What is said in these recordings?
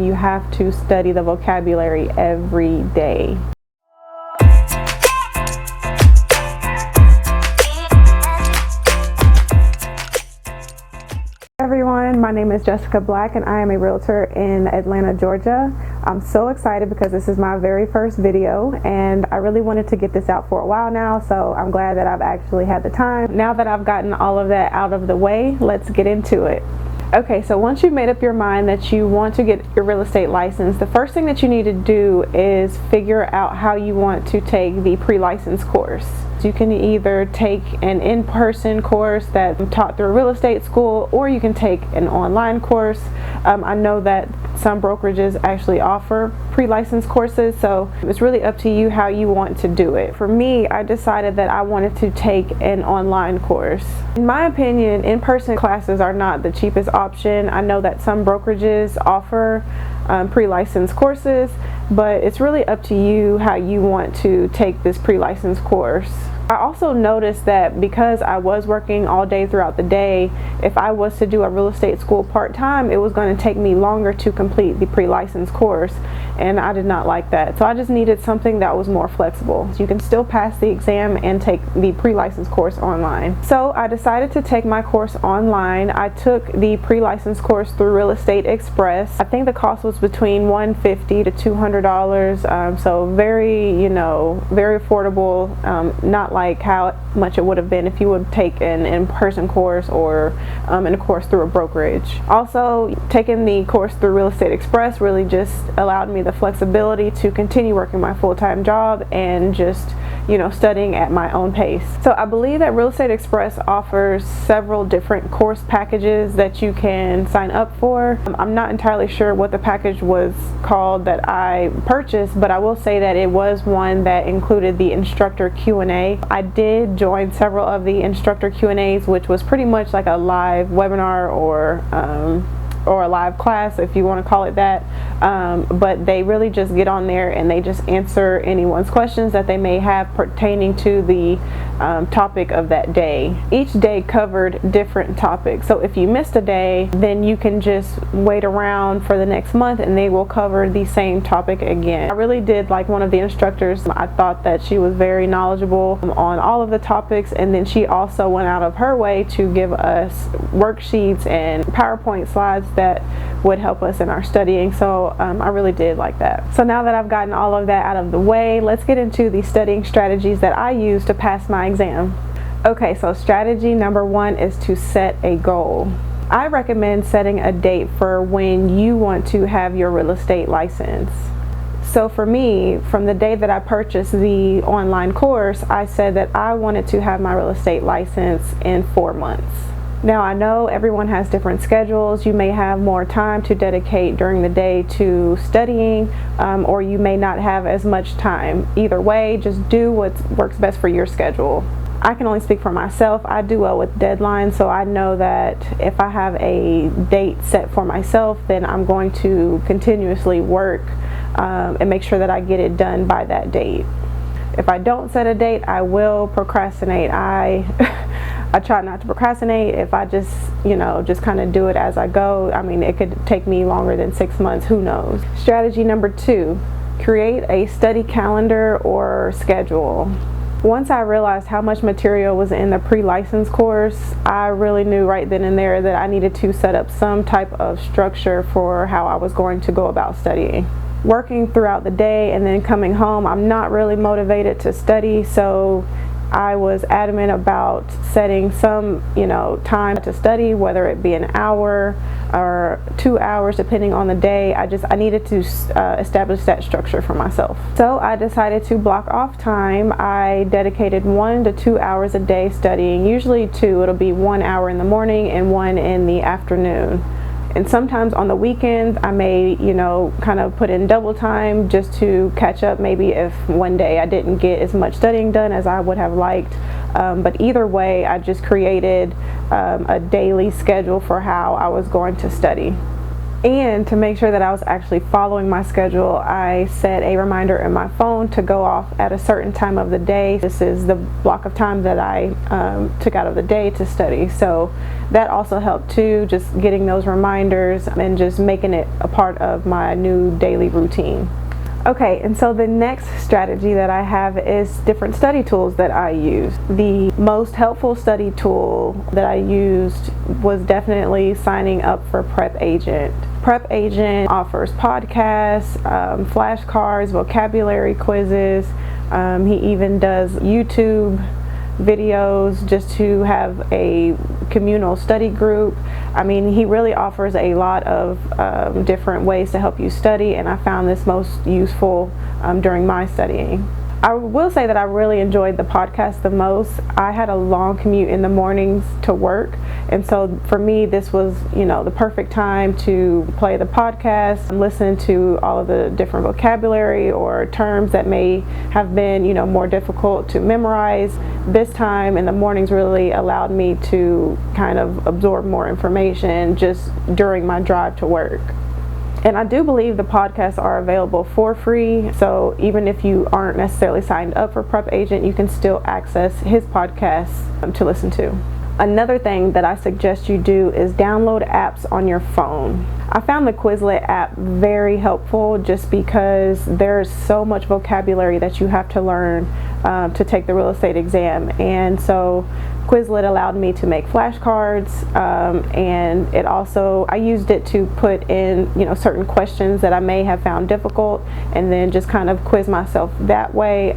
You have to study the vocabulary every day. Everyone, my name is Jessica Black and I am a realtor in Atlanta, Georgia. I'm so excited because this is my very first video and I really wanted to get this out for a while now, so I'm glad that I've actually had the time. Now that I've gotten all of that out of the way, let's get into it. Okay, so once you've made up your mind that you want to get your real estate license, the first thing that you need to do is figure out how you want to take the pre-license course. You can either take an in-person course that's taught through a real estate school, or you can take an online course. I know that some brokerages actually offer pre-license courses, so it's really up to you how you want to do it. For me, I decided that I wanted to take an online course. In my opinion, in-person classes are not the cheapest option. I know that some brokerages offer pre-license courses, but it's really up to you how you want to take this pre-license course. I also noticed that because I was working all day throughout the day, if I was to do a real estate school part-time, it was going to take me longer to complete the pre-license course, and I did not like that. So I just needed something that was more flexible. You can still pass the exam and take the pre-license course online. So I decided to take my course online. I took the pre-license course through Real Estate Express. I think the cost was between $150 to $200, so very, very affordable, not like how much it would have been if you would take an in-person course or in a course through a brokerage. Also, taking the course through Real Estate Express really just allowed me the flexibility to continue working my full-time job and just studying at my own pace. So I believe that Real Estate Express offers several different course packages that you can sign up for. I'm not entirely sure what the package was called that I purchased, but I will say that it was one that included the instructor Q&A. I did join several of the instructor Q&As, which was pretty much like a live webinar or a live class, if you want to call it that, but they really just get on there and they just answer anyone's questions that they may have pertaining to the topic of that day. Each day covered different topics, so if you missed a day, then you can just wait around for the next month and they will cover the same topic again. I really did like one of the instructors. I thought that she was very knowledgeable on all of the topics, and then she also went out of her way to give us worksheets and PowerPoint slides that would help us in our studying. So I really did like that. So now that I've gotten all of that out of the way, let's get into the studying strategies that I use to pass my exam. Okay, so strategy number one is to set a goal. I recommend setting a date for when you want to have your real estate license. So for me, from the day that I purchased the online course, I said that I wanted to have my real estate license in 4 months. Now I know everyone has different schedules. You may have more time to dedicate during the day to studying, or you may not have as much time. Either way, just do what works best for your schedule. I can only speak for myself. I do well with deadlines, so I know that if I have a date set for myself, then I'm going to continuously work and make sure that I get it done by that date. If I don't set a date, I will procrastinate. I try not to procrastinate. If I just kind of do it as I go, I mean, it could take me longer than 6 months, who knows. Strategy number two, create a study calendar or schedule. Once I realized how much material was in the pre-license course, I really knew right then and there that I needed to set up some type of structure for how I was going to go about studying. Working throughout the day and then coming home, I'm not really motivated to study, so I was adamant about setting some, time to study, whether it be an hour or 2 hours, depending on the day. I needed to establish that structure for myself. So I decided to block off time. I dedicated 1 to 2 hours a day studying, usually 2. It'll be 1 hour in the morning and 1 in the afternoon. And sometimes on the weekends, I may, kind of put in double time just to catch up, maybe if one day I didn't get as much studying done as I would have liked. But either way, I just created a daily schedule for how I was going to study. And to make sure that I was actually following my schedule, I set a reminder in my phone to go off at a certain time of the day. This is the block of time that I took out of the day to study. So that also helped too, just getting those reminders and just making it a part of my new daily routine. Okay, and so the next strategy that I have is different study tools that I use. The most helpful study tool that I used was definitely signing up for Prep Agent. Prep Agent offers podcasts, flashcards, vocabulary quizzes. He even does YouTube videos just to have a communal study group. I mean, he really offers a lot of different ways to help you study, and I found this most useful during my studying. I will say that I really enjoyed the podcast the most. I had a long commute in the mornings to work, and so for me this was, the perfect time to play the podcast and listen to all of the different vocabulary or terms that may have been, more difficult to memorize. This time in the mornings really allowed me to kind of absorb more information just during my drive to work. And I do believe the podcasts are available for free, so even if you aren't necessarily signed up for Prep Agent, you can still access his podcasts to listen to. Another thing that I suggest you do is download apps on your phone. I found the Quizlet app very helpful just because there's so much vocabulary that you have to learn to take the real estate exam, and so Quizlet allowed me to make flashcards, and it also, I used it to put in, certain questions that I may have found difficult, and then just kind of quiz myself that way.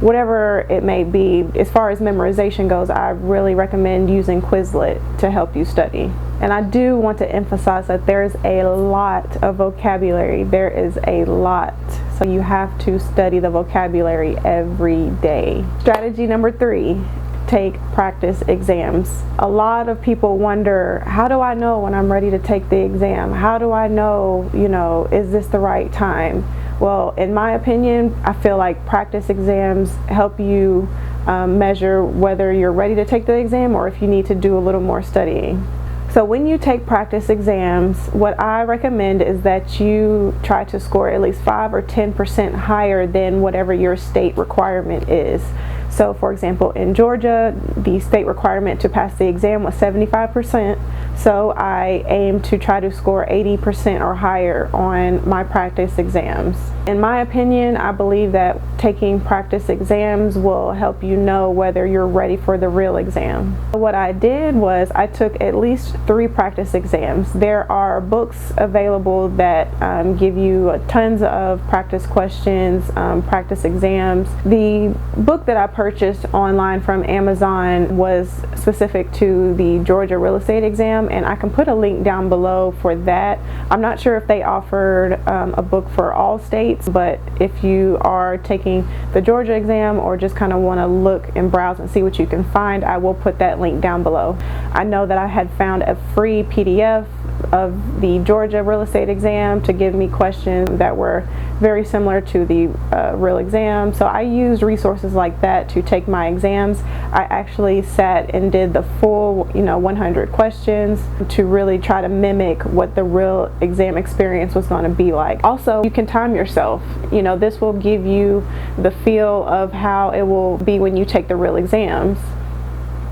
Whatever it may be, as far as memorization goes, I really recommend using Quizlet to help you study. And I do want to emphasize that there's a lot of vocabulary. There is a lot. So you have to study the vocabulary every day. Strategy number 3. Take practice exams. A lot of people wonder, how do I know when I'm ready to take the exam? How do I know, is this the right time? Well, in my opinion, I feel like practice exams help you measure whether you're ready to take the exam or if you need to do a little more studying. So when you take practice exams, what I recommend is that you try to score at least 5 or 10% higher than whatever your state requirement is. So for example, in Georgia, the state requirement to pass the exam was 75%. So I aim to try to score 80% or higher on my practice exams. In my opinion, I believe that taking practice exams will help you know whether you're ready for the real exam. What I did was I took at least 3 practice exams. There are books available that give you tons of practice questions, practice exams. The book that I purchased online from Amazon was specific to the Georgia real estate exam, and I can put a link down below for that. I'm not sure if they offered a book for all states, but if you are taking the Georgia exam or just kind of want to look and browse and see what you can find, I will put that link down below. I know that I had found a free PDF of the Georgia real estate exam to give me questions that were very similar to the real exam. So I used resources like that to take my exams. I actually sat and did the full 100 questions to really try to mimic what the real exam experience was going to be like. Also, you can time yourself. This will give you the feel of how it will be when you take the real exams.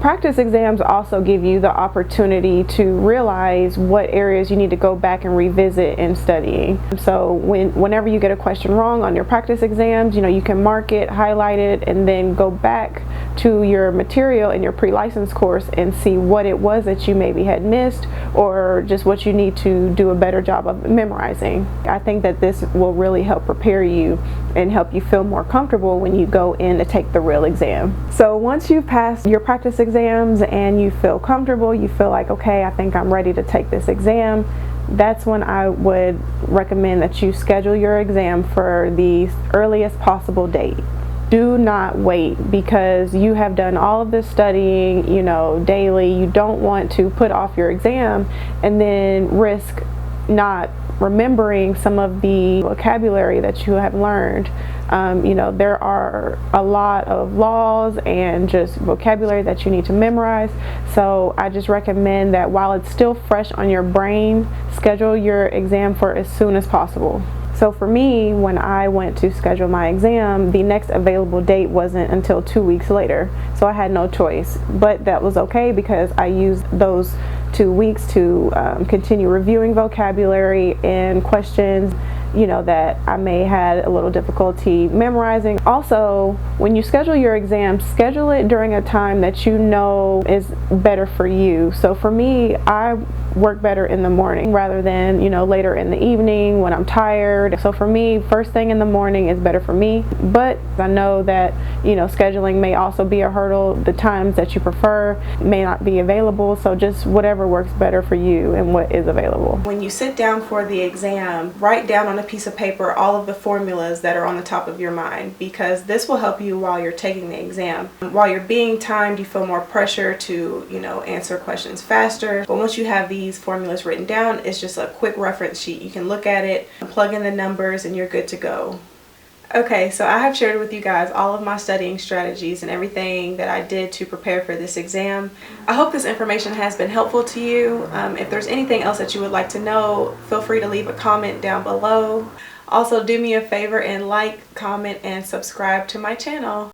Practice exams also give you the opportunity to realize what areas you need to go back and revisit in studying. So whenever you get a question wrong on your practice exams, you can mark it, highlight it, and then go back to your material in your pre-license course and see what it was that you maybe had missed, or just what you need to do a better job of memorizing. I think that this will really help prepare you and help you feel more comfortable when you go in to take the real exam. So once you've passed your practice exams and you feel comfortable, you feel like, okay, I think I'm ready to take this exam, that's when I would recommend that you schedule your exam for the earliest possible date. Do not wait, because you have done all of this studying, daily. You don't want to put off your exam and then risk not remembering some of the vocabulary that you have learned. You know, there are a lot of laws and just vocabulary that you need to memorize. So I just recommend that while it's still fresh on your brain, schedule your exam for as soon as possible. So for me, when I went to schedule my exam, the next available date wasn't until 2 weeks later. So I had no choice, but that was okay because I used those 2 weeks to continue reviewing vocabulary and questions, you know, that I may had a little difficulty memorizing. Also, when you schedule your exam, schedule it during a time that you know is better for you. So for me, I work better in the morning rather than, you know, later in the evening when I'm tired. So for me, first thing in the morning is better for me, but I know that, you know, scheduling may also be a hurdle. The times that you prefer may not be available, so just whatever works better for you and what is available. When you sit down for the exam, write down on a piece of paper all of the formulas that are on the top of your mind, because this will help you while you're taking the exam. While you're being timed, you feel more pressure to, you know, answer questions faster, but once you have these formulas written down, it's just a quick reference sheet. You can look at it, plug in the numbers, and you're good to go. Okay, so I have shared with you guys all of my studying strategies and everything that I did to prepare for this exam. I hope this information has been helpful to you. If there's anything else that you would like to know, feel free to leave a comment down below. Also, do me a favor and like, comment, and subscribe to my channel.